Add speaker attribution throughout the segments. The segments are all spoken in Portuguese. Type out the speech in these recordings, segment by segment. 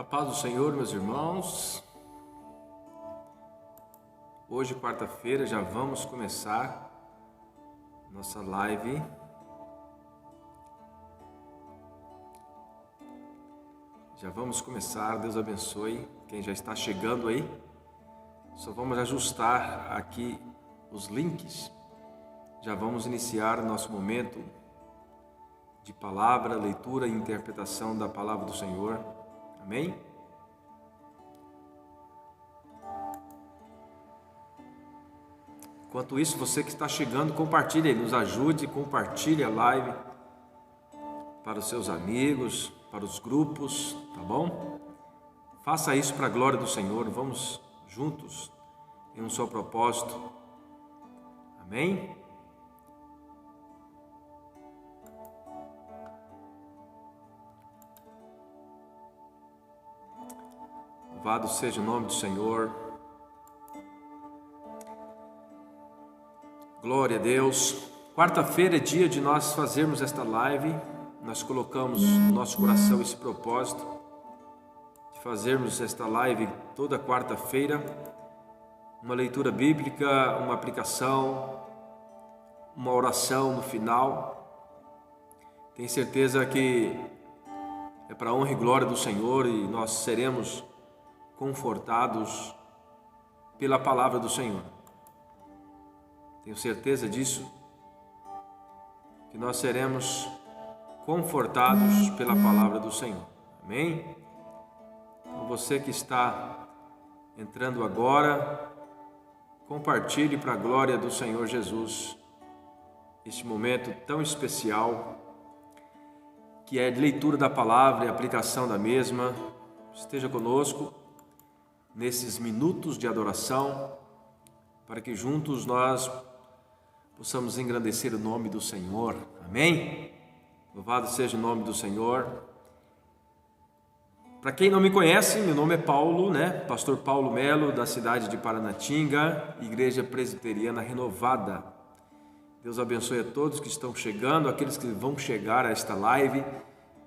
Speaker 1: A paz do Senhor, meus irmãos. Hoje, quarta-feira, já vamos começar nossa live. Já vamos começar, Deus abençoe quem já está chegando aí. Só vamos ajustar aqui os links. Já vamos iniciar nosso momento de palavra, leitura e interpretação da palavra do Senhor. Amém? Enquanto isso, você que está chegando, compartilhe aí, nos ajude, compartilhe a live para os seus amigos, para os grupos, tá bom? Faça isso para a glória do Senhor, vamos juntos em um só propósito. Amém? Louvado seja o nome do Senhor. Glória a Deus. Quarta-feira é dia de nós fazermos esta live. Nós colocamos no nosso coração esse propósito de fazermos esta live toda quarta-feira. Uma leitura bíblica, uma aplicação, uma oração no final. Tenho certeza que é para a honra e glória do Senhor e nós seremos confortados pela palavra do Senhor. Tenho certeza disso, que nós seremos confortados pela palavra do Senhor. Amém? Então, você que está entrando agora, compartilhe para a glória do Senhor Jesus este momento tão especial, que é de leitura da palavra e aplicação da mesma. Esteja conosco nesses minutos de adoração, para que juntos nós possamos engrandecer o nome do Senhor. Amém? Louvado seja o nome do Senhor. Para quem não me conhece, meu nome é Paulo, Pastor Paulo Melo, da cidade de Paranatinga, Igreja Presbiteriana Renovada. Deus abençoe a todos que estão chegando, aqueles que vão chegar a esta live,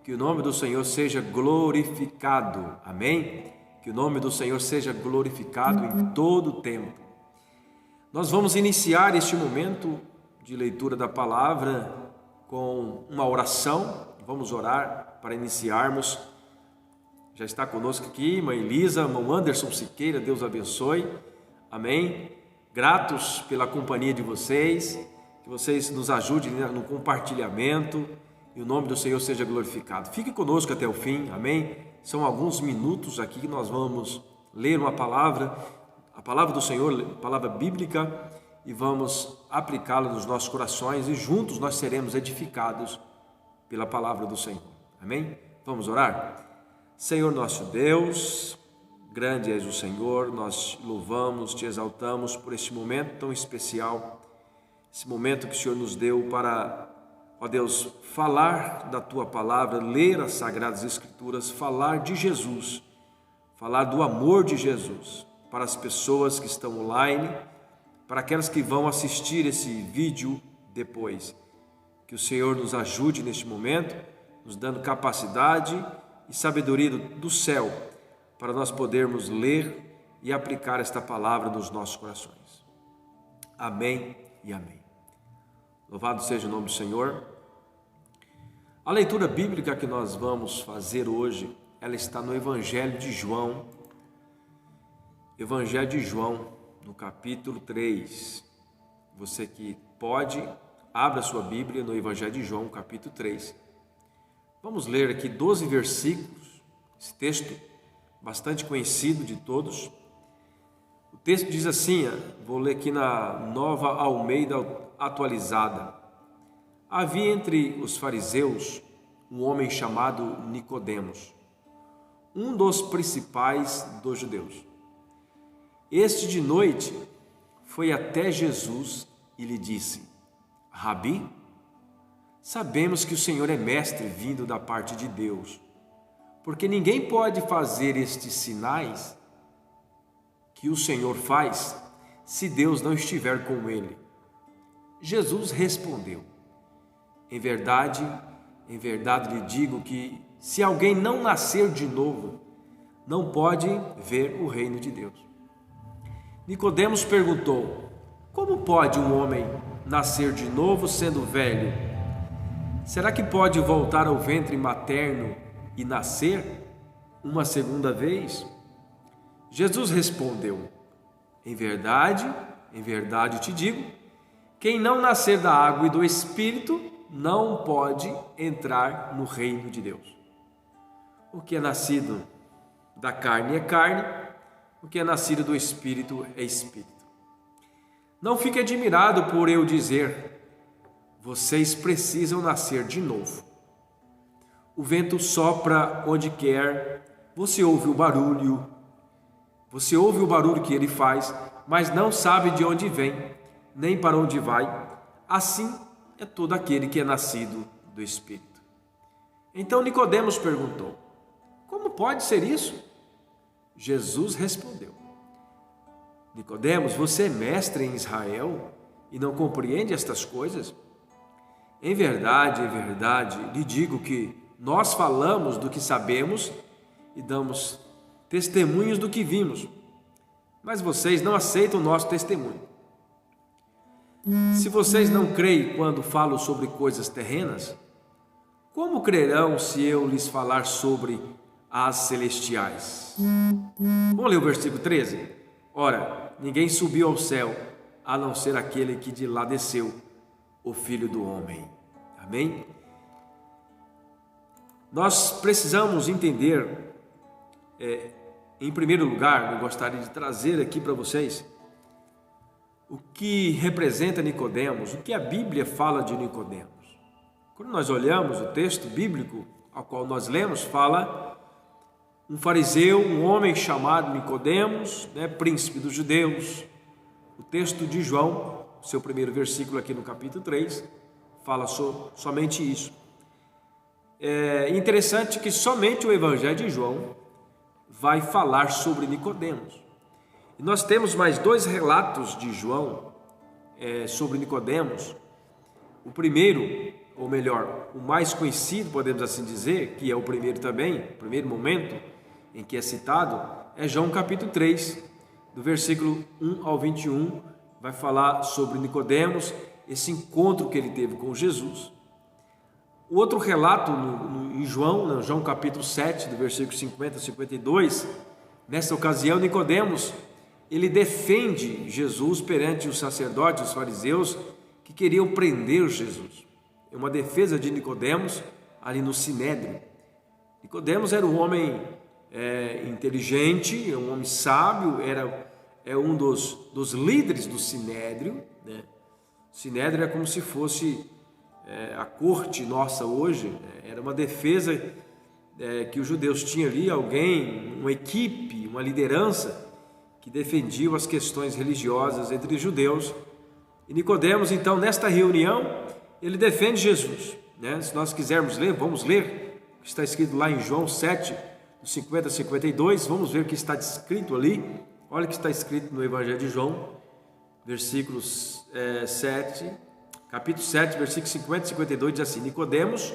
Speaker 1: que o nome do Senhor seja glorificado. Amém? Que o nome do Senhor seja glorificado em todo o tempo. Nós vamos iniciar este momento de leitura da palavra com uma oração. Vamos orar para iniciarmos. Já está conosco aqui Mãe Elisa, irmão Anderson Siqueira, Deus abençoe. Amém? Gratos pela companhia de vocês, que vocês nos ajudem no compartilhamento e o nome do Senhor seja glorificado. Fique conosco até o fim, amém? São alguns minutos aqui que nós vamos ler uma palavra, a palavra do Senhor, palavra bíblica, e vamos aplicá-la nos nossos corações e juntos nós seremos edificados pela palavra do Senhor. Amém? Vamos orar? Senhor nosso Deus, grande és o Senhor, nós te louvamos, te exaltamos por este momento tão especial, esse momento que o Senhor nos deu para, ó Deus, falar da Tua palavra, ler as Sagradas Escrituras, falar de Jesus, falar do amor de Jesus para as pessoas que estão online, para aquelas que vão assistir esse vídeo depois. Que o Senhor nos ajude neste momento, nos dando capacidade e sabedoria do céu, para nós podermos ler e aplicar esta palavra nos nossos corações. Amém e amém. Louvado seja o nome do Senhor. A leitura bíblica que nós vamos fazer hoje, ela está no Evangelho de João. Evangelho de João, no capítulo 3. Você que pode, abra sua Bíblia no Evangelho de João, capítulo 3. Vamos ler aqui 12 versículos, esse texto bastante conhecido de todos. O texto diz assim, vou ler aqui na Nova Almeida Atualizada. Havia entre os fariseus um homem chamado Nicodemos, um dos principais dos judeus. Este de noite foi até Jesus e lhe disse: Rabi, sabemos que o Senhor é mestre vindo da parte de Deus, porque ninguém pode fazer estes sinais que o Senhor faz se Deus não estiver com ele. Jesus respondeu: em verdade lhe digo que se alguém não nascer de novo, não pode ver o reino de Deus. Nicodemos perguntou: como pode um homem nascer de novo sendo velho? Será que pode voltar ao ventre materno e nascer uma segunda vez? Jesus respondeu: em verdade te digo, quem não nascer da água e do Espírito não pode entrar no reino de Deus. O que é nascido da carne é carne, o que é nascido do Espírito é Espírito. Não fique admirado por eu dizer: vocês precisam nascer de novo. O vento sopra onde quer, você ouve o barulho que ele faz, mas não sabe de onde vem, nem para onde vai. Assim é todo aquele que é nascido do Espírito. Então Nicodemos perguntou: como pode ser isso? Jesus respondeu: Nicodemos, você é mestre em Israel e não compreende estas coisas? Em verdade, lhe digo que nós falamos do que sabemos e damos testemunhos do que vimos, mas vocês não aceitam o nosso testemunho. Se vocês não creem quando falo sobre coisas terrenas, como crerão se eu lhes falar sobre as celestiais? Vamos ler o versículo 13? Ora, ninguém subiu ao céu, a não ser aquele que de lá desceu, o Filho do Homem. Amém? Nós precisamos entender, em primeiro lugar, eu gostaria de trazer aqui para vocês o que representa Nicodemos, o que a Bíblia fala de Nicodemos. Quando nós olhamos o texto bíblico ao qual nós lemos, fala um fariseu, um homem chamado Nicodemos, príncipe dos judeus. O texto de João, seu primeiro versículo aqui no capítulo 3, fala somente isso. É interessante que somente o Evangelho de João vai falar sobre Nicodemos. E nós temos mais dois relatos de João sobre Nicodemos. O primeiro, ou melhor, o mais conhecido, podemos assim dizer, que é o primeiro também, o primeiro momento em que é citado, é João capítulo 3, do versículo 1 ao 21, vai falar sobre Nicodemos, esse encontro que ele teve com Jesus. O outro relato em João, João capítulo 7, do versículo 50 a 52, nessa ocasião Nicodemos, ele defende Jesus perante os sacerdotes, os fariseus, que queriam prender Jesus. É uma defesa de Nicodemos ali no Sinédrio. Nicodemos era um homem inteligente, um homem sábio, era um dos líderes do Sinédrio. O Sinédrio é como se fosse a corte nossa hoje. Era uma defesa que os judeus tinham ali, alguém, uma equipe, uma liderança que defendia as questões religiosas entre os judeus. E Nicodemos, então, nesta reunião, ele defende Jesus. Se nós quisermos ler, vamos ler o que está escrito lá em João 7, 50 a 52, vamos ver o que está escrito ali. Olha o que está escrito no Evangelho de João, versículos 7, capítulo 7, versículos 50 e 52, diz assim: Nicodemos,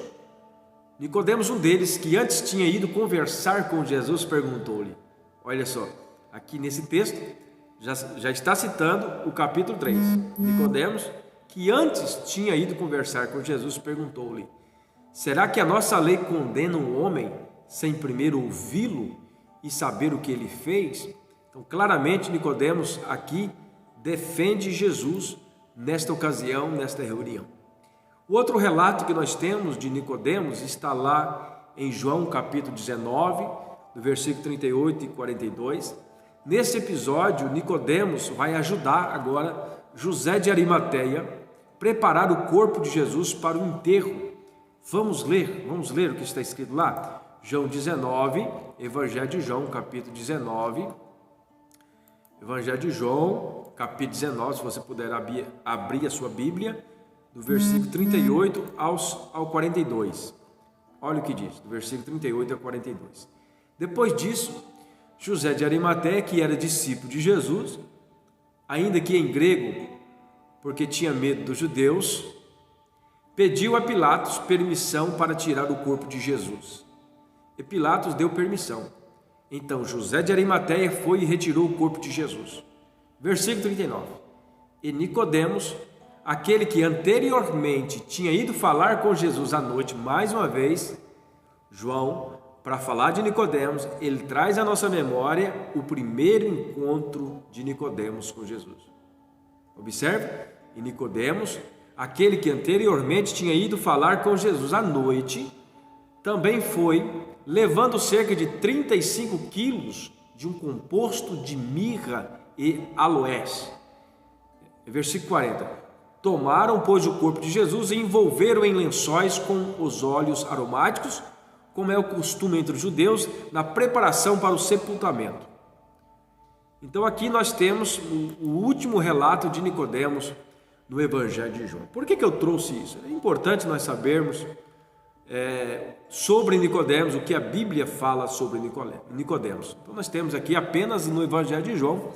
Speaker 1: um deles, que antes tinha ido conversar com Jesus, perguntou-lhe. Olha só, aqui nesse texto, já está citando o capítulo 3. Nicodemos, que antes tinha ido conversar com Jesus, perguntou-lhe: será que a nossa lei condena um homem sem primeiro ouvi-lo e saber o que ele fez? Então, claramente, Nicodemos aqui defende Jesus nesta ocasião, nesta reunião. O outro relato que nós temos de Nicodemos está lá em João capítulo 19, no versículo 38 e 42. Nesse episódio, Nicodemos vai ajudar agora José de Arimateia preparar o corpo de Jesus para o enterro. Vamos ler o que está escrito lá. João 19, Evangelho de João, capítulo 19. Evangelho de João, capítulo 19, se você puder abrir a sua Bíblia, do versículo 38 ao 42. Olha o que diz, do versículo 38 ao 42. Depois disso, José de Arimateia, que era discípulo de Jesus, ainda que em grego, porque tinha medo dos judeus, pediu a Pilatos permissão para tirar o corpo de Jesus. E Pilatos deu permissão. Então José de Arimateia foi e retirou o corpo de Jesus. Versículo 39. E Nicodemos, aquele que anteriormente tinha ido falar com Jesus à noite, mais uma vez, João, para falar de Nicodemos, ele traz à nossa memória o primeiro encontro de Nicodemos com Jesus. Observe, e Nicodemos, aquele que anteriormente tinha ido falar com Jesus à noite, também foi, levando cerca de 35 quilos de um composto de mirra e aloés. Versículo 40. Tomaram, pois, o corpo de Jesus e envolveram em lençóis com os óleos aromáticos, como é o costume entre os judeus, na preparação para o sepultamento. Então aqui nós temos o último relato de Nicodemos no Evangelho de João. Por que eu trouxe isso? É importante nós sabermos sobre Nicodemos, o que a Bíblia fala sobre Nicodemos. Então nós temos aqui apenas no Evangelho de João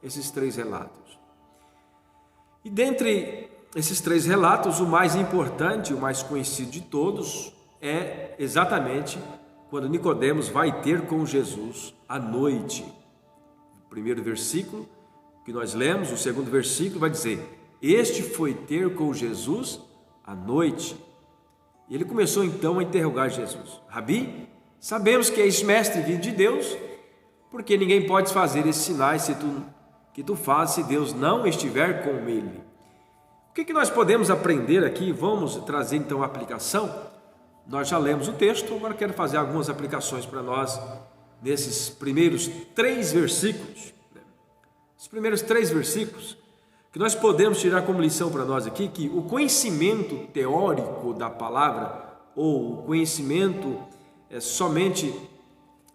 Speaker 1: esses 3 relatos. E dentre esses 3 relatos, o mais importante, o mais conhecido de todos, é exatamente quando Nicodemos vai ter com Jesus à noite. O primeiro versículo que nós lemos, o segundo versículo vai dizer: este foi ter com Jesus à noite. E ele começou então a interrogar Jesus: Rabi, sabemos que és mestre vindo de Deus, porque ninguém pode fazer esses sinais que tu fazes se Deus não estiver com ele. O que nós podemos aprender aqui? Vamos trazer então a aplicação. Nós já lemos o texto, agora quero fazer algumas aplicações para nós nesses primeiros 3 versículos. Os primeiros 3 versículos que nós podemos tirar como lição para nós aqui, que o conhecimento teórico da palavra, ou o conhecimento somente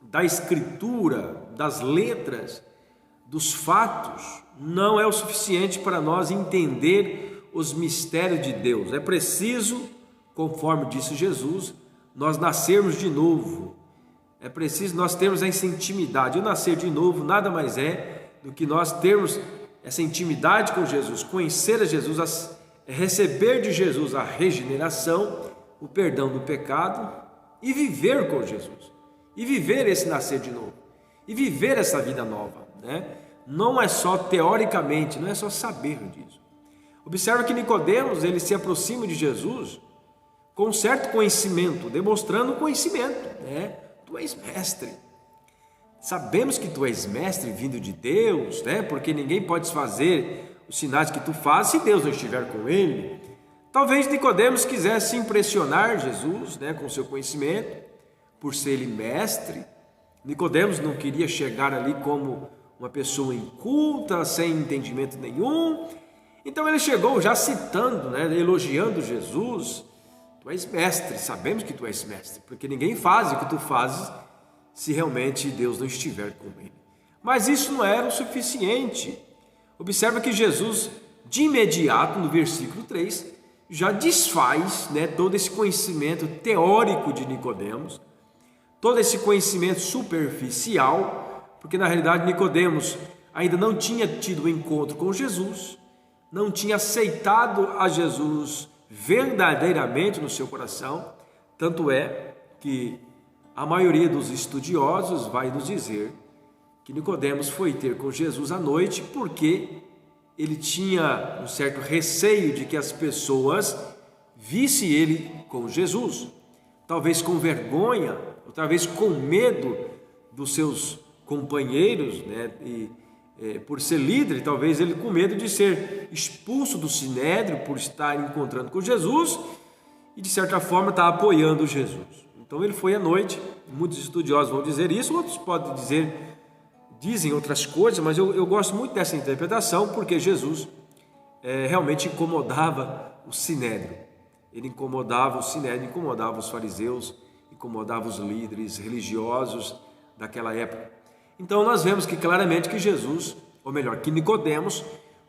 Speaker 1: da escritura, das letras, dos fatos, não é o suficiente para nós entender os mistérios de Deus. É preciso, conforme disse Jesus, nós nascermos de novo. É preciso nós termos essa intimidade. O nascer de novo nada mais é do que nós termos essa intimidade com Jesus, conhecer a Jesus, receber de Jesus a regeneração, o perdão do pecado e viver com Jesus. E viver esse nascer de novo. E viver essa vida nova, né? Não é só teoricamente, não é só saber disso. Observa que Nicodemos, ele se aproxima de Jesus com um certo conhecimento, demonstrando conhecimento, né? Tu és mestre. Sabemos que tu és mestre vindo de Deus, né? Porque ninguém pode fazer os sinais que tu fazes se Deus não estiver com ele. Talvez Nicodemos quisesse impressionar Jesus, né, com seu conhecimento, por ser ele mestre. Nicodemos não queria chegar ali como uma pessoa inculta, sem entendimento nenhum. Então ele chegou já citando, né, elogiando Jesus. Tu és mestre, sabemos que tu és mestre, porque ninguém faz o que tu fazes se realmente Deus não estiver com ele. Mas isso não era o suficiente. Observa que Jesus, de imediato, no versículo 3, já desfaz, né, todo esse conhecimento teórico de Nicodemos, todo esse conhecimento superficial, porque na realidade Nicodemos ainda não tinha tido um encontro com Jesus, não tinha aceitado a Jesus verdadeiramente no seu coração. Tanto é que a maioria dos estudiosos vai nos dizer que Nicodemos foi ter com Jesus à noite porque ele tinha um certo receio de que as pessoas vissem ele com Jesus, talvez com vergonha, ou talvez com medo dos seus companheiros, né? Por ser líder, talvez ele com medo de ser expulso do sinédrio por estar encontrando com Jesus e de certa forma estar apoiando Jesus. Então ele foi à noite. Muitos estudiosos vão dizer isso, outros dizem outras coisas, mas eu gosto muito dessa interpretação, porque Jesus realmente incomodava o sinédrio. Ele incomodava o sinédrio, incomodava os fariseus, incomodava os líderes religiosos daquela época. Então nós vemos que claramente que Jesus, ou melhor, que Nicodemos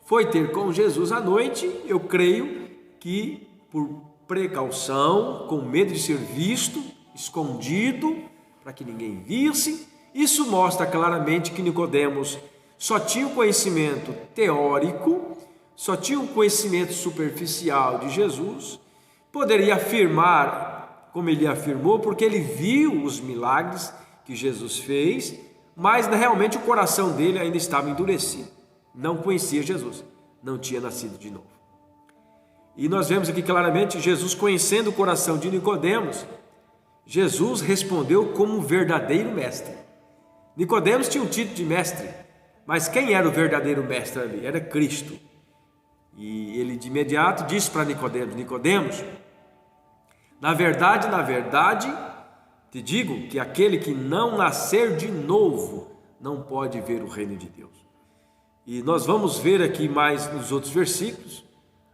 Speaker 1: foi ter com Jesus à noite. Eu creio que por precaução, com medo de ser visto, escondido, para que ninguém visse. Isso mostra claramente que Nicodemos só tinha o conhecimento teórico, só tinha o conhecimento superficial de Jesus. Poderia afirmar, como ele afirmou, porque ele viu os milagres que Jesus fez, mas realmente o coração dele ainda estava endurecido, não conhecia Jesus, não tinha nascido de novo. E nós vemos aqui claramente Jesus conhecendo o coração de Nicodemos. Jesus respondeu como um verdadeiro mestre. Nicodemos tinha o título de mestre, mas quem era o verdadeiro mestre ali? Era Cristo. E ele de imediato disse para Nicodemos: Nicodemos, na verdade, te digo que aquele que não nascer de novo não pode ver o reino de Deus. E nós vamos ver aqui mais nos outros versículos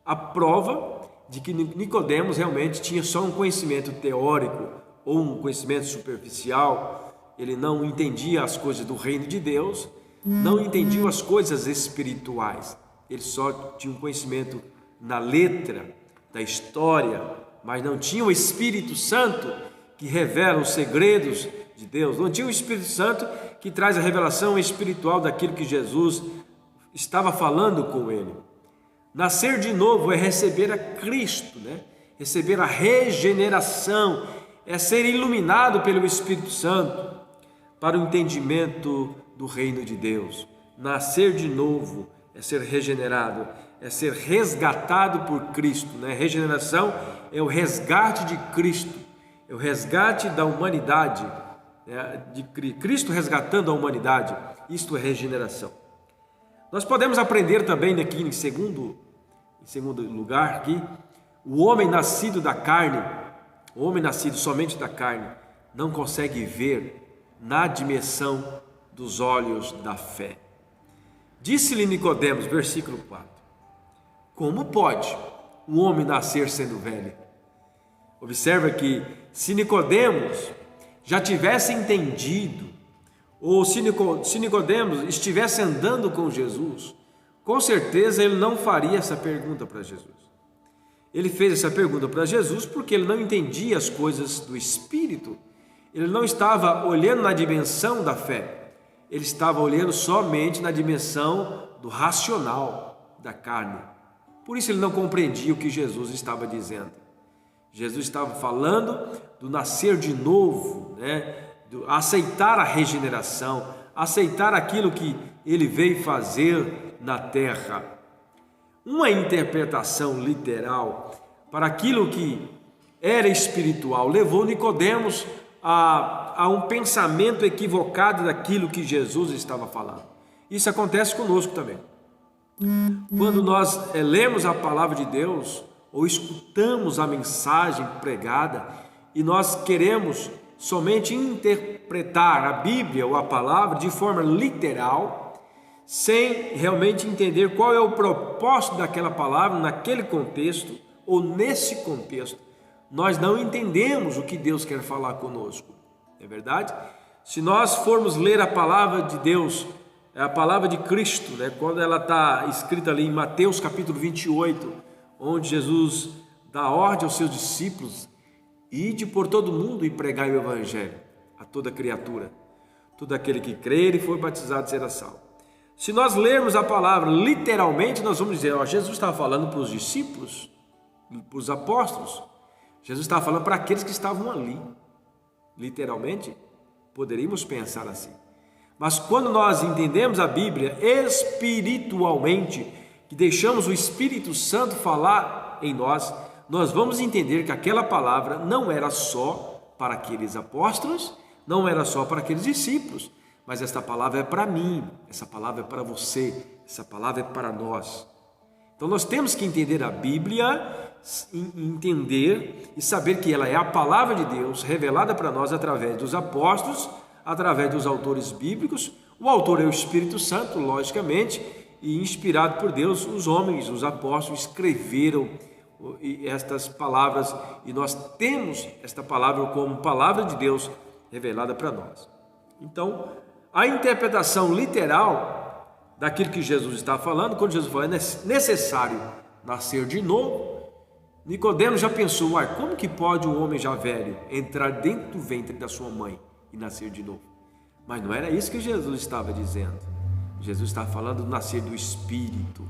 Speaker 1: a prova de que Nicodemos realmente tinha só um conhecimento teórico ou um conhecimento superficial. Ele não entendia as coisas do reino de Deus, não entendia as coisas espirituais. Ele só tinha um conhecimento na letra, da história, mas não tinha o Espírito Santo que revela os segredos de Deus. Não tinha o Espírito Santo que traz a revelação espiritual daquilo que Jesus estava falando com ele. Nascer de novo é receber a Cristo, receber a regeneração, é ser iluminado pelo Espírito Santo para o entendimento do reino de Deus. Nascer de novo é ser regenerado, é ser resgatado por Cristo. Regeneração é o resgate de Cristo, é o resgate da humanidade, de Cristo resgatando a humanidade. Isto é regeneração. Nós podemos aprender também aqui em segundo lugar aqui, o homem nascido da carne, o homem nascido somente da carne, não consegue ver na dimensão dos olhos da fé. Disse-lhe Nicodemos, versículo 4, como pode um homem nascer sendo velho? Observa que se Nicodemos já tivesse entendido, ou se Nicodemos estivesse andando com Jesus, com certeza ele não faria essa pergunta para Jesus. Ele fez essa pergunta para Jesus porque ele não entendia as coisas do Espírito, ele não estava olhando na dimensão da fé, ele estava olhando somente na dimensão do racional, da carne. Por isso ele não compreendia o que Jesus estava dizendo. Jesus estava falando do nascer de novo, do aceitar a regeneração, aceitar aquilo que ele veio fazer na terra. Uma interpretação literal para aquilo que era espiritual levou Nicodemos a um pensamento equivocado daquilo que Jesus estava falando. Isso acontece conosco também. Quando nós lemos a palavra de Deus ou escutamos a mensagem pregada e nós queremos somente interpretar a Bíblia ou a palavra de forma literal, sem realmente entender qual é o propósito daquela palavra naquele contexto ou nesse contexto, nós não entendemos o que Deus quer falar conosco. É verdade? Se nós formos ler a palavra de Deus, a palavra de Cristo, quando ela está escrita ali em Mateus capítulo 28, onde Jesus dá ordem aos seus discípulos: ide por todo mundo e pregai o evangelho a toda criatura, todo aquele que crer e for batizado será salvo. Se nós lermos a palavra literalmente, nós vamos dizer: Jesus estava falando para os discípulos, para os apóstolos. Jesus estava falando para aqueles que estavam ali. Literalmente, poderíamos pensar assim. Mas quando nós entendemos a Bíblia espiritualmente, que deixamos o Espírito Santo falar em nós, nós vamos entender que aquela palavra não era só para aqueles apóstolos, não era só para aqueles discípulos, mas esta palavra é para mim, essa palavra é para você, essa palavra é para nós. Então nós temos que entender a Bíblia, entender e saber que ela é a palavra de Deus revelada para nós através dos apóstolos, através dos autores bíblicos. O autor é o Espírito Santo, logicamente, e inspirado por Deus, os homens, os apóstolos escreveram estas palavras e nós temos esta palavra como palavra de Deus revelada para nós. Então, a interpretação literal daquilo que Jesus está falando, quando Jesus fala é necessário nascer de novo, Nicodemos já pensou: como que pode um homem já velho entrar dentro do ventre da sua mãe e nascer de novo? Mas não era isso que Jesus estava dizendo. Jesus estava falando do nascer do Espírito,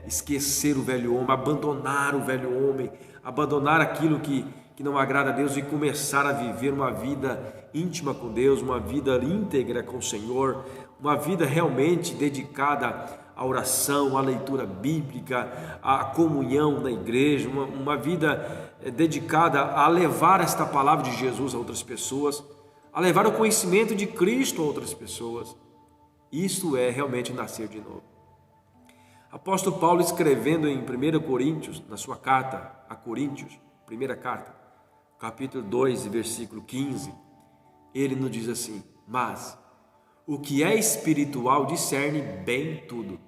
Speaker 1: esquecer o velho homem, abandonar o velho homem, abandonar aquilo que que não agrada a Deus e começar a viver uma vida íntima com Deus, uma vida íntegra com o Senhor, uma vida realmente dedicada à oração, à leitura bíblica, à comunhão na igreja, uma vida dedicada a levar esta palavra de Jesus a outras pessoas, a levar o conhecimento de Cristo a outras pessoas. Isso é realmente nascer de novo. Apóstolo Paulo, escrevendo em 1 Coríntios, na sua carta a Coríntios, primeira carta, capítulo 2, versículo 15, ele nos diz assim: mas o que é espiritual discerne bem tudo,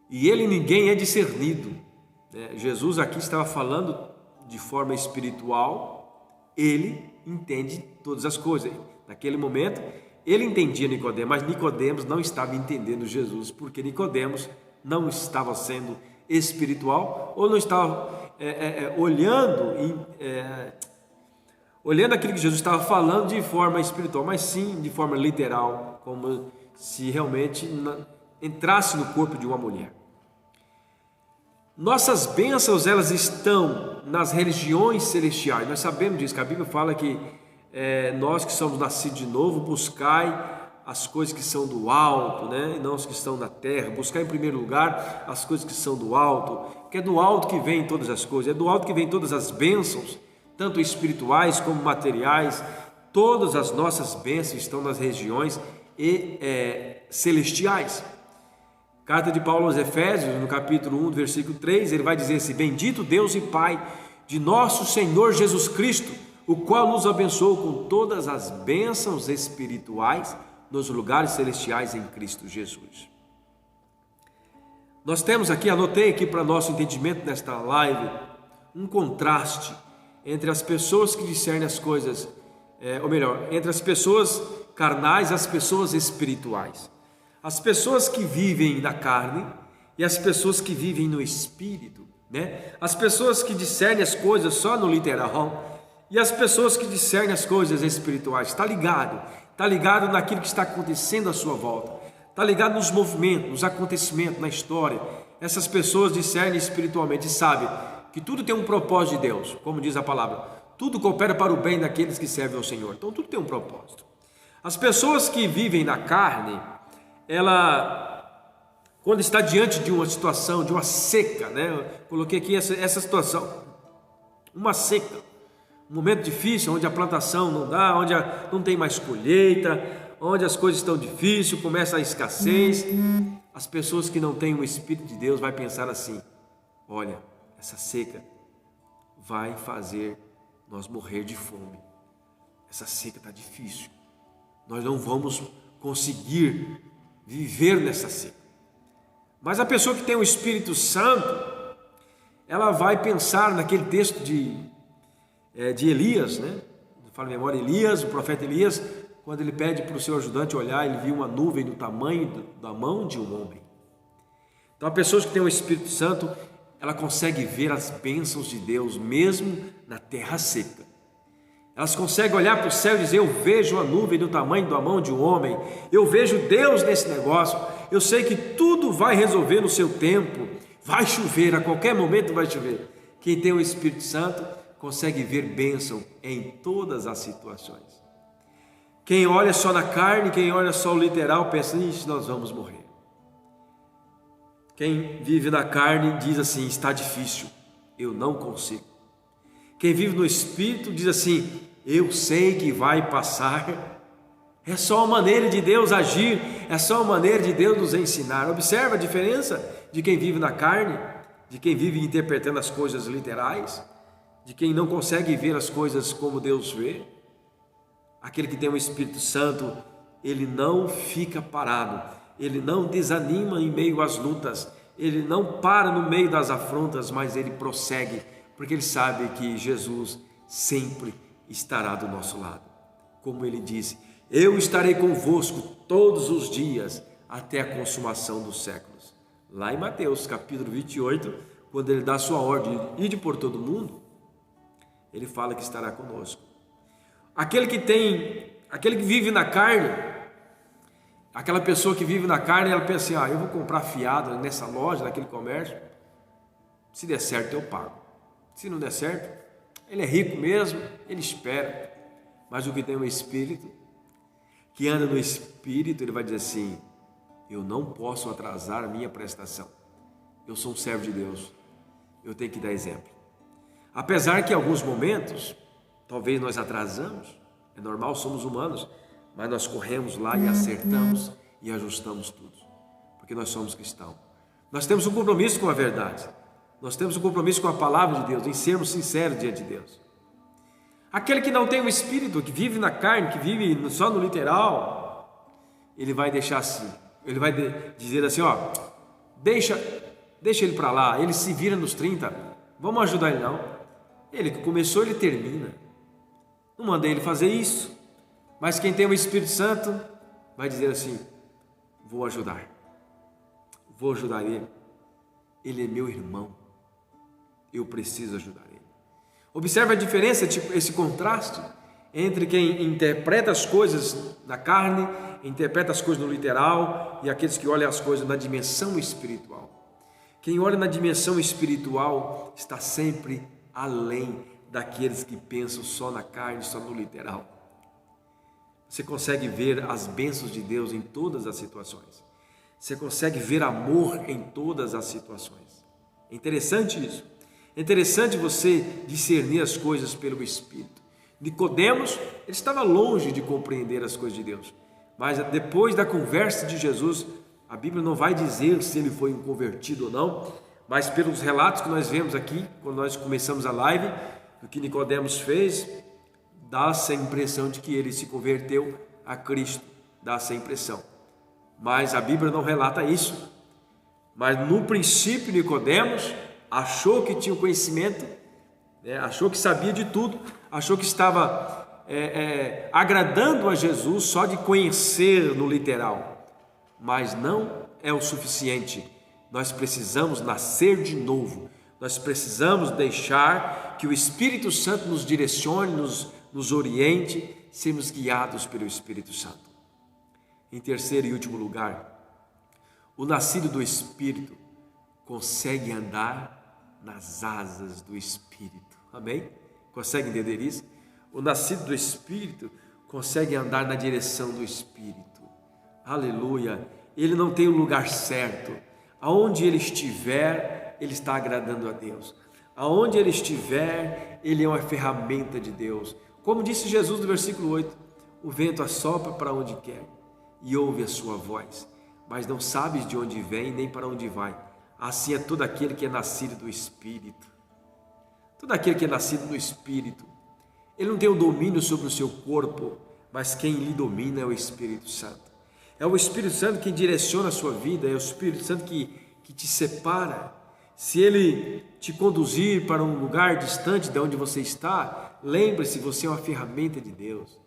Speaker 1: e ele ninguém é discernido. Jesus aqui estava falando de forma espiritual, ele entende todas as coisas. Naquele momento, ele entendia Nicodemos, mas Nicodemos não estava entendendo Jesus, porque Nicodemos não estava sendo espiritual, ou não estava olhando aquilo que Jesus estava falando de forma espiritual, mas sim de forma literal, como se realmente entrasse no corpo de uma mulher. Nossas bênçãos, elas estão nas regiões celestiais. Nós sabemos disso, que a Bíblia fala que nós que somos nascidos de novo, buscai as coisas que são do alto, né? E não as que estão da terra. Buscar em primeiro lugar as coisas que são do alto, porque é do alto que vem todas as coisas, é do alto que vem todas as bênçãos, tanto espirituais como materiais. Todas as nossas bênçãos estão nas regiões celestiais. Carta de Paulo aos Efésios, no capítulo 1, versículo 3, ele vai dizer assim: bendito Deus e Pai de nosso Senhor Jesus Cristo, o qual nos abençoou com todas as bênçãos espirituais nos lugares celestiais em Cristo Jesus. Nós temos aqui, anotei aqui para nosso entendimento nesta live, um contraste entre as pessoas que discernem as coisas, entre as pessoas carnais e as pessoas espirituais. As pessoas que vivem na carne e as pessoas que vivem no espírito, né? As pessoas que discernem as coisas só no literal e as pessoas que discernem as coisas espirituais. Está ligado naquilo que está acontecendo à sua volta, está ligado nos movimentos, nos acontecimentos, na história. Essas pessoas discernem espiritualmente e sabem que tudo tem um propósito de Deus, como diz a palavra, tudo coopera para o bem daqueles que servem ao Senhor. Então tudo tem um propósito. As pessoas que vivem na carne, quando está diante de uma situação, de uma seca, né? Eu coloquei aqui essa situação, uma seca, um momento difícil, onde a plantação não dá, onde não tem mais colheita, onde as coisas estão difíceis, começa a escassez. As pessoas que não têm o Espírito de Deus vai pensar assim: olha, essa seca vai fazer nós morrer de fome, essa seca está difícil, nós não vamos conseguir viver nessa seca. Mas a pessoa que tem o Espírito Santo, ela vai pensar naquele texto de Elias, né? Fala em memória, Elias, o profeta Elias, quando ele pede para o seu ajudante olhar, ele viu uma nuvem do tamanho da mão de um homem. Então, a pessoa que tem o Espírito Santo, ela consegue ver as bênçãos de Deus, mesmo na terra seca. Elas conseguem olhar para o céu e dizer: eu vejo a nuvem do tamanho da mão de um homem, eu vejo Deus nesse negócio, eu sei que tudo vai resolver no seu tempo, vai chover, a qualquer momento vai chover. Quem tem o Espírito Santo consegue ver bênção em todas as situações. Quem olha só na carne, quem olha só o literal, pensa: ixi, nós vamos morrer. Quem vive na carne diz assim: está difícil, eu não consigo. Quem vive no Espírito diz assim: eu sei que vai passar. É só uma maneira de Deus agir, é só uma maneira de Deus nos ensinar. Observa a diferença de quem vive na carne, de quem vive interpretando as coisas literais, de quem não consegue ver as coisas como Deus vê. Aquele que tem o Espírito Santo, ele não fica parado, ele não desanima em meio às lutas, ele não para no meio das afrontas, mas ele prossegue, porque ele sabe que Jesus sempre estará do nosso lado. Como ele disse: eu estarei convosco todos os dias até a consumação dos séculos. Lá em Mateus capítulo 28, quando ele dá a sua ordem de ir por todo mundo, ele fala que estará conosco. Aquele que vive na carne, aquela pessoa que vive na carne, ela pensa assim: eu vou comprar fiado nessa loja, naquele comércio, se der certo eu pago, se não der certo, Ele é rico mesmo, ele espera. Mas o que tem um espírito, que anda no espírito, ele vai dizer assim: eu não posso atrasar a minha prestação. Eu sou um servo de Deus, eu tenho que dar exemplo. Apesar que em alguns momentos, talvez nós atrasamos, é normal, somos humanos, mas nós corremos lá e acertamos e ajustamos tudo, porque nós somos cristãos. Nós temos um compromisso com a verdade, nós temos um compromisso com a palavra de Deus, em sermos sinceros diante de Deus. Aquele que não tem o espírito, que vive na carne, que vive só no literal, ele vai deixar assim, ele vai dizer assim, ó, deixa ele para lá, ele se vira nos 30, vamos ajudar ele não. Ele que começou, ele termina. Não mandei ele fazer isso, mas quem tem o Espírito Santo vai dizer assim: vou ajudar ele, ele é meu irmão, eu preciso ajudar ele. Observe a diferença, esse contraste entre quem interpreta as coisas na carne, interpreta as coisas no literal, e aqueles que olham as coisas na dimensão espiritual. Quem olha na dimensão espiritual está sempre além daqueles que pensam só na carne, só no literal. Você consegue ver as bênçãos de Deus em todas as situações. Você consegue ver amor em todas as situações. É interessante isso. É interessante você discernir as coisas pelo Espírito. Nicodemos, ele estava longe de compreender as coisas de Deus. Mas depois da conversa de Jesus, a Bíblia não vai dizer se ele foi um convertido ou não, mas pelos relatos que nós vemos aqui, quando nós começamos a live, o que Nicodemos fez, dá-se a impressão de que ele se converteu a Cristo, dá-se a impressão. Mas a Bíblia não relata isso. Mas no princípio Nicodemos achou que tinha o conhecimento, achou que sabia de tudo, achou que estava agradando a Jesus só de conhecer no literal. Mas não é o suficiente. Nós precisamos nascer de novo. Nós precisamos deixar que o Espírito Santo nos direcione, nos oriente, sermos guiados pelo Espírito Santo. Em terceiro e último lugar, o nascido do Espírito consegue andar nas asas do Espírito. Amém? Consegue entender isso? O nascido do Espírito consegue andar na direção do Espírito. Aleluia! Ele não tem o lugar certo. Aonde ele estiver, ele está agradando a Deus. Aonde ele estiver, ele é uma ferramenta de Deus. Como disse Jesus no versículo 8, o vento assopra para onde quer e ouve a sua voz, mas não sabes de onde vem nem para onde vai. Assim é todo aquele que é nascido do Espírito. Todo aquele que é nascido do Espírito, ele não tem o domínio sobre o seu corpo, mas quem lhe domina é o Espírito Santo. É o Espírito Santo quem direciona a sua vida, é o Espírito Santo que te separa. Se ele te conduzir para um lugar distante de onde você está, lembre-se, você é uma ferramenta de Deus.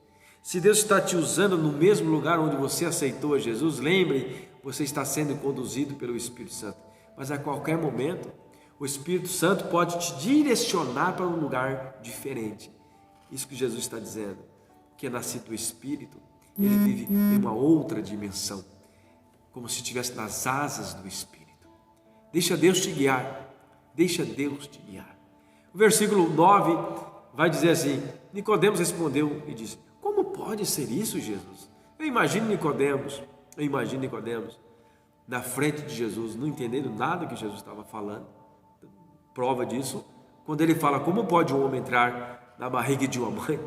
Speaker 1: Se Deus está te usando no mesmo lugar onde você aceitou a Jesus, lembre, você está sendo conduzido pelo Espírito Santo. Mas a qualquer momento, o Espírito Santo pode te direcionar para um lugar diferente. Isso que Jesus está dizendo, que é nascido do Espírito, ele vive em uma outra dimensão, como se estivesse nas asas do Espírito. Deixa Deus te guiar, deixa Deus te guiar. O versículo 9 vai dizer assim: Nicodemos respondeu e disse: como pode ser isso, Jesus? Eu imagino Nicodemos na frente de Jesus, não entendendo nada que Jesus estava falando. Prova disso, quando ele fala: como pode um homem entrar na barriga de uma mãe?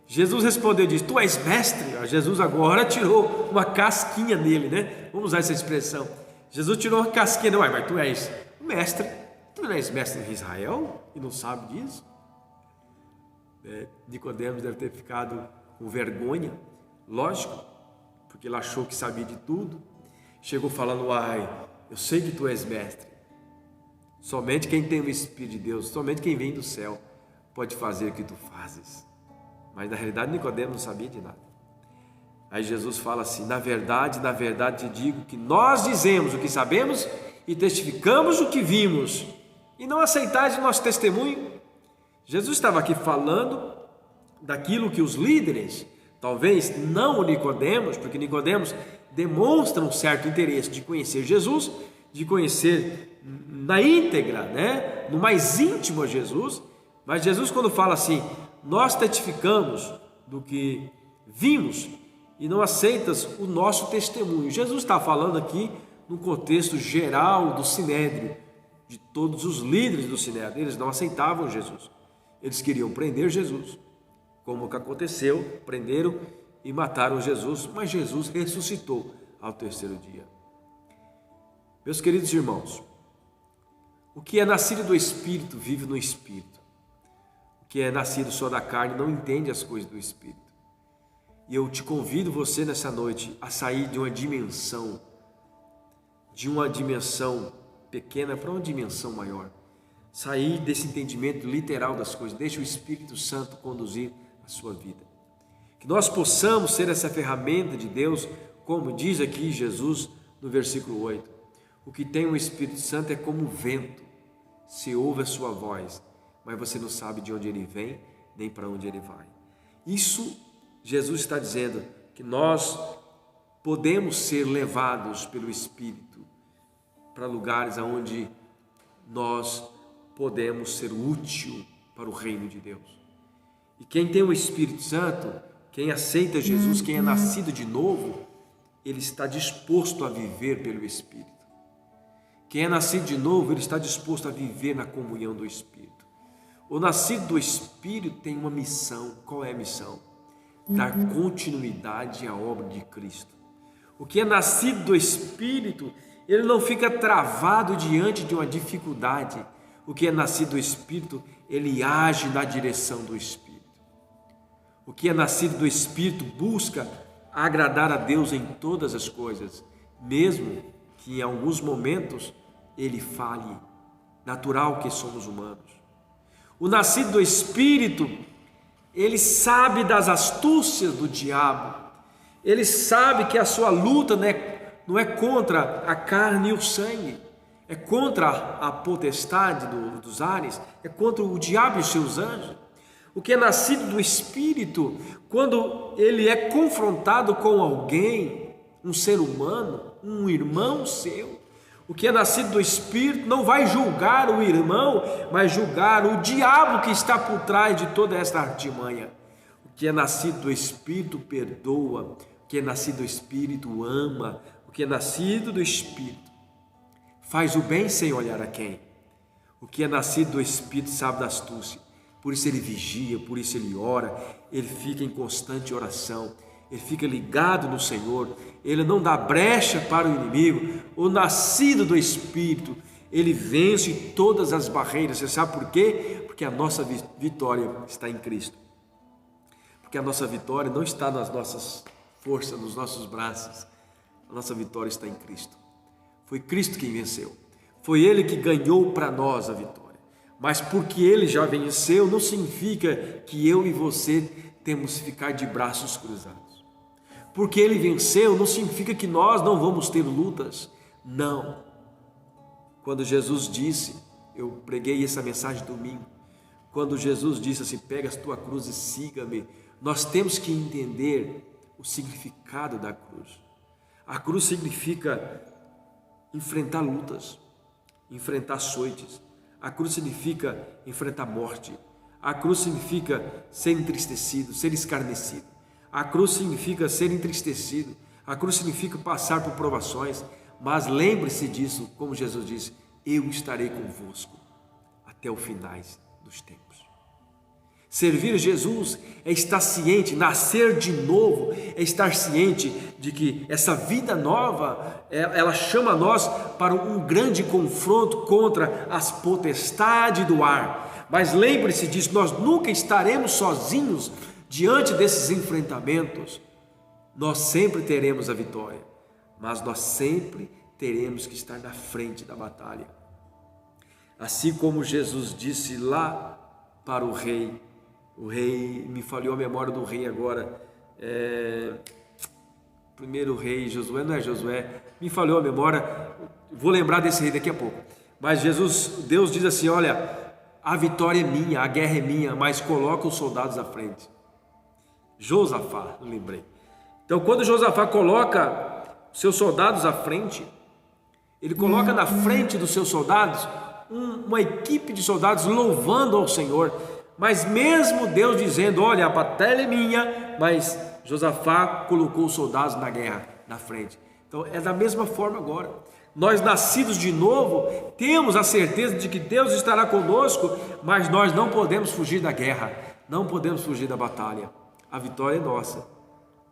Speaker 1: Jesus respondeu e disse: tu és mestre. Jesus agora tirou uma casquinha nele, né? Vamos usar essa expressão. Jesus tirou uma casquinha, não, mas tu és mestre. Tu não és mestre em Israel e não sabe disso? Nicodemos deve ter ficado com vergonha, lógico, porque ele achou que sabia de tudo. Chegou falando: eu sei que tu és mestre. Somente quem tem o Espírito de Deus, somente quem vem do céu pode fazer o que tu fazes. Mas na realidade Nicodemos não sabia de nada. Aí Jesus fala assim: na verdade te digo que nós dizemos o que sabemos e testificamos o que vimos, e não aceitais o nosso testemunho. Jesus estava aqui falando daquilo que os líderes, talvez não o Nicodemos, porque Nicodemos demonstra um certo interesse de conhecer Jesus, de conhecer na íntegra, no mais íntimo a Jesus, Mas Jesus, quando fala assim, nós testificamos do que vimos e não aceitas o nosso testemunho. Jesus está falando aqui no contexto geral do Sinédrio, de todos os líderes do Sinédrio. Eles não aceitavam Jesus. Eles queriam prender Jesus. Como que aconteceu, prenderam e mataram Jesus, mas Jesus ressuscitou ao terceiro dia. Meus queridos irmãos, o que é nascido do Espírito vive no Espírito. O que é nascido só da carne não entende as coisas do Espírito. E eu te convido você nessa noite a sair de uma dimensão pequena para uma dimensão maior. Sair desse entendimento literal das coisas. Deixe o Espírito Santo conduzir a sua vida. Que nós possamos ser essa ferramenta de Deus, como diz aqui Jesus no versículo 8. O que tem o Espírito Santo é como o vento. Se ouve a sua voz, mas você não sabe de onde ele vem, nem para onde ele vai. Isso Jesus está dizendo que nós podemos ser levados pelo Espírito para lugares onde nós podemos ser útil para o reino de Deus. E quem tem o Espírito Santo, quem aceita Jesus, quem é nascido de novo, ele está disposto a viver pelo Espírito. Quem é nascido de novo, ele está disposto a viver na comunhão do Espírito. O nascido do Espírito tem uma missão. Qual é a missão? Dar continuidade à obra de Cristo. O que é nascido do Espírito, ele não fica travado diante de uma dificuldade. O que é nascido do Espírito, ele age na direção do Espírito. O que é nascido do Espírito busca agradar a Deus em todas as coisas, mesmo que em alguns momentos ele falhe, natural que somos humanos. O nascido do Espírito, ele sabe das astúcias do diabo, ele sabe que a sua luta não é contra a carne e o sangue, é contra a potestade dos ares, é contra o diabo e os seus anjos. O que é nascido do Espírito, quando ele é confrontado com alguém, um ser humano, um irmão seu, o que é nascido do Espírito não vai julgar o irmão, mas julgar o diabo que está por trás de toda esta artimanha. O que é nascido do Espírito perdoa, o que é nascido do Espírito ama, o que é nascido do Espírito faz o bem sem olhar a quem. O que é nascido do Espírito sabe da astúcia, por isso ele vigia, por isso ele ora, ele fica em constante oração, ele fica ligado no Senhor, ele não dá brecha para o inimigo. O nascido do Espírito, ele vence todas as barreiras. Você sabe por quê? Porque a nossa vitória está em Cristo. Porque a nossa vitória não está nas nossas forças, nos nossos braços. A nossa vitória está em Cristo. Foi Cristo quem venceu. Foi Ele que ganhou para nós a vitória. Mas porque Ele já venceu, não significa que eu e você temos que ficar de braços cruzados. Porque Ele venceu, não significa que nós não vamos ter lutas. Não. Quando Jesus disse, eu preguei essa mensagem domingo, quando Jesus disse assim, pega a tua cruz e siga-me, nós temos que entender o significado da cruz. A cruz significa enfrentar lutas, enfrentar açoites. A cruz significa enfrentar morte. A cruz significa ser entristecido, ser escarnecido. A cruz significa ser entristecido. A cruz significa passar por provações. Mas lembre-se disso, como Jesus disse, eu estarei convosco até o finais dos tempos. Servir Jesus é estar ciente, nascer de novo, é estar ciente de que essa vida nova, ela chama nós para um grande confronto contra as potestades do ar. Mas lembre-se disso, nós nunca estaremos sozinhos diante desses enfrentamentos. Nós sempre teremos a vitória, mas nós sempre teremos que estar na frente da batalha. Assim como Jesus disse lá para o rei, me falhou a memória do rei agora, primeiro rei, Josué, não é Josué, me falhou a memória, vou lembrar desse rei daqui a pouco, mas Deus diz assim, olha, a vitória é minha, a guerra é minha, mas coloca os soldados à frente. Josafá, não lembrei. Então quando Josafá coloca seus soldados à frente, ele coloca na frente dos seus soldados uma equipe de soldados louvando ao Senhor, mas mesmo Deus dizendo, olha, a batalha é minha, mas Josafá colocou os soldados na guerra, na frente. Então é da mesma forma agora. Nós nascidos de novo, temos a certeza de que Deus estará conosco, mas nós não podemos fugir da guerra, não podemos fugir da batalha. A vitória é nossa,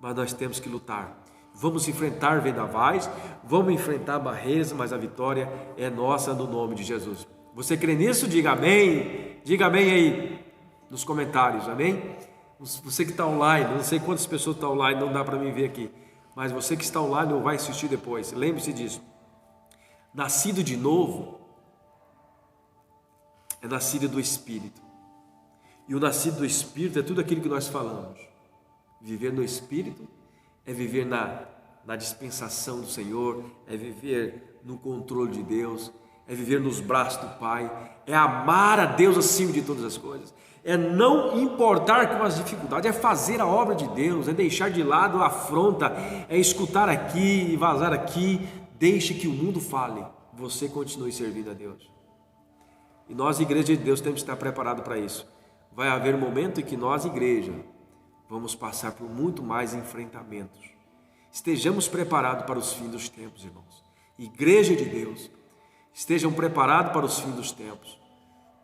Speaker 1: mas nós temos que lutar. Vamos enfrentar vendavais, vamos enfrentar barreiras, mas a vitória é nossa no nome de Jesus. Você crê nisso? Diga amém aí nos comentários, amém? Você que está online, não sei quantas pessoas estão online, não dá para mim ver aqui, mas você que está online ou vai assistir depois, lembre-se disso. Nascido de novo é nascido do Espírito, e o nascido do Espírito é tudo aquilo que nós falamos. Viver no Espírito é viver na dispensação do Senhor, é viver no controle de Deus, é viver nos braços do Pai, é amar a Deus acima de todas as coisas, é não importar com as dificuldades, é fazer a obra de Deus, é deixar de lado a afronta, é escutar aqui e vazar aqui. Deixe que o mundo fale, você continue servindo a Deus. E nós, igreja de Deus, temos que estar preparados para isso. Vai haver um momento em que nós, igreja, vamos passar por muito mais enfrentamentos. Estejamos preparados para os fins dos tempos, irmãos. Igreja de Deus, estejam preparados para os fins dos tempos.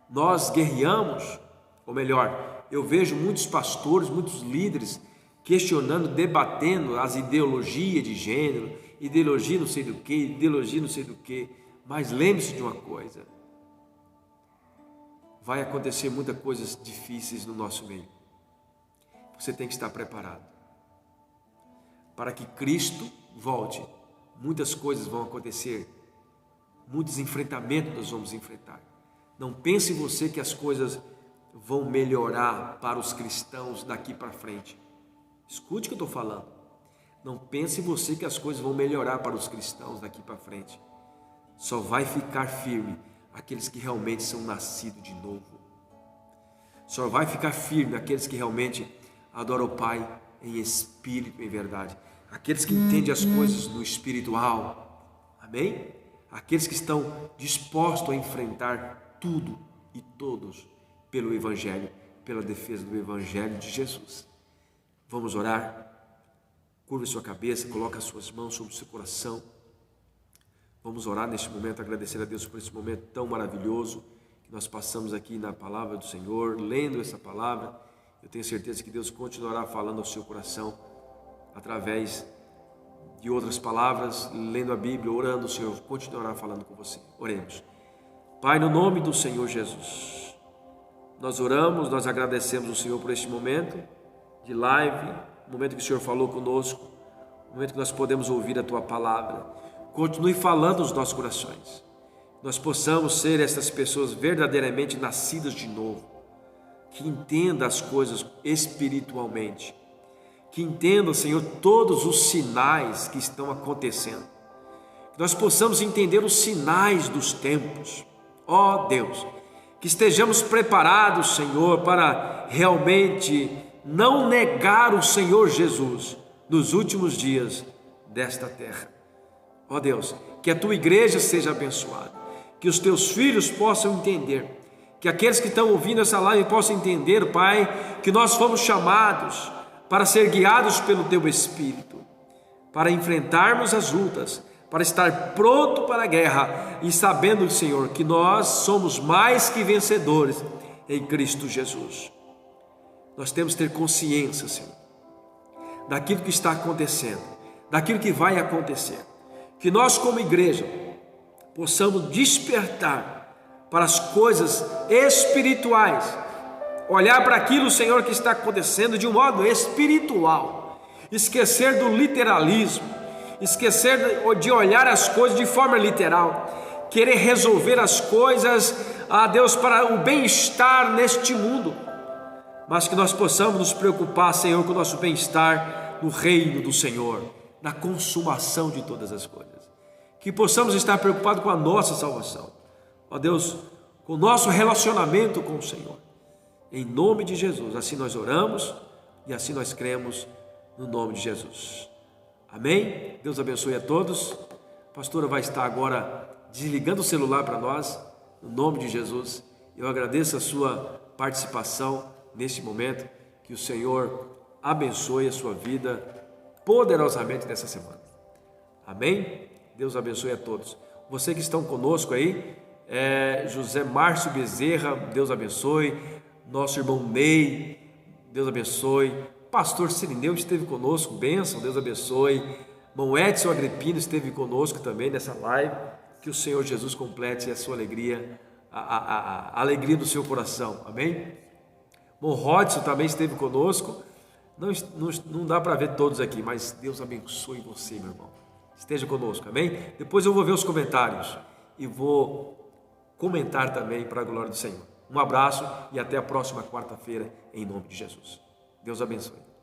Speaker 1: Nós guerreamos, ou melhor, eu vejo muitos pastores, muitos líderes questionando, debatendo as ideologias de gênero, ideologia não sei do que, ideologia não sei do que. Mas lembre-se de uma coisa: vai acontecer muitas coisas difíceis no nosso meio. Você tem que estar preparado. Para que Cristo volte, muitas coisas vão acontecer, muitos enfrentamentos nós vamos enfrentar. Não pense você que as coisas vão melhorar para os cristãos daqui para frente. Escute o que eu estou falando. Não pense você que as coisas vão melhorar para os cristãos daqui para frente. Só vai ficar firme aqueles que realmente são nascidos de novo. Só vai ficar firme aqueles que realmente adoram o Pai em espírito e em verdade. Aqueles que entendem as coisas no espiritual. Amém? Aqueles que estão dispostos a enfrentar tudo e todos pelo Evangelho, pela defesa do Evangelho de Jesus. Vamos orar? Curve sua cabeça, coloque as suas mãos sobre o seu coração. Vamos orar neste momento, agradecer a Deus por esse momento tão maravilhoso que nós passamos aqui na palavra do Senhor, lendo essa palavra. Eu tenho certeza que Deus continuará falando ao seu coração através de outras palavras, lendo a Bíblia, orando. O Senhor continuará falando com você. Oremos. Pai, no nome do Senhor Jesus, nós oramos, nós agradecemos o Senhor por este momento de live, o momento que o Senhor falou conosco, o momento que nós podemos ouvir a Tua palavra. Continue falando nos nossos corações. Nós possamos ser essas pessoas verdadeiramente nascidas de novo, que entendam as coisas espiritualmente, que entendam, Senhor, todos os sinais que estão acontecendo, que nós possamos entender os sinais dos tempos. Ó Deus, que estejamos preparados, Senhor, para realmente não negar o Senhor Jesus nos últimos dias desta terra. Ó Deus, que a Tua igreja seja abençoada, que os Teus filhos possam entender, que aqueles que estão ouvindo essa live possam entender, Pai, que nós fomos chamados para ser guiados pelo Teu Espírito, para enfrentarmos as lutas, para estar pronto para a guerra e sabendo, Senhor, que nós somos mais que vencedores em Cristo Jesus. Nós temos que ter consciência, Senhor, daquilo que está acontecendo, daquilo que vai acontecer. Que nós, como igreja, possamos despertar para as coisas espirituais, olhar para aquilo, Senhor, que está acontecendo de um modo espiritual, esquecer do literalismo, esquecer de olhar as coisas de forma literal, querer resolver as coisas, Deus, para o bem-estar neste mundo, mas que nós possamos nos preocupar, Senhor, com o nosso bem-estar no reino do Senhor, na consumação de todas as coisas, que possamos estar preocupados com a nossa salvação, ó Deus, com o nosso relacionamento com o Senhor, em nome de Jesus. Assim nós oramos e assim nós cremos, no nome de Jesus, amém? Deus abençoe a todos. A pastora vai estar agora desligando o celular para nós, no nome de Jesus. Eu agradeço a sua participação neste momento, que o Senhor abençoe a sua vida poderosamente nessa semana. Amém? Deus abençoe a todos. Você que estão conosco aí, José Márcio Bezerra, Deus abençoe. Nosso irmão Ney, Deus abençoe. Pastor Sirineu esteve conosco, bênção, Deus abençoe. Irmão Edson Agripino esteve conosco também nessa live. Que o Senhor Jesus complete a sua alegria, a alegria do seu coração, amém? Irmão Rodson também esteve conosco. Não dá para ver todos aqui, mas Deus abençoe você, meu irmão. Esteja conosco, amém? Depois eu vou ver os comentários e vou comentar também para a glória do Senhor. Um abraço e até a próxima quarta-feira, em nome de Jesus. Deus abençoe.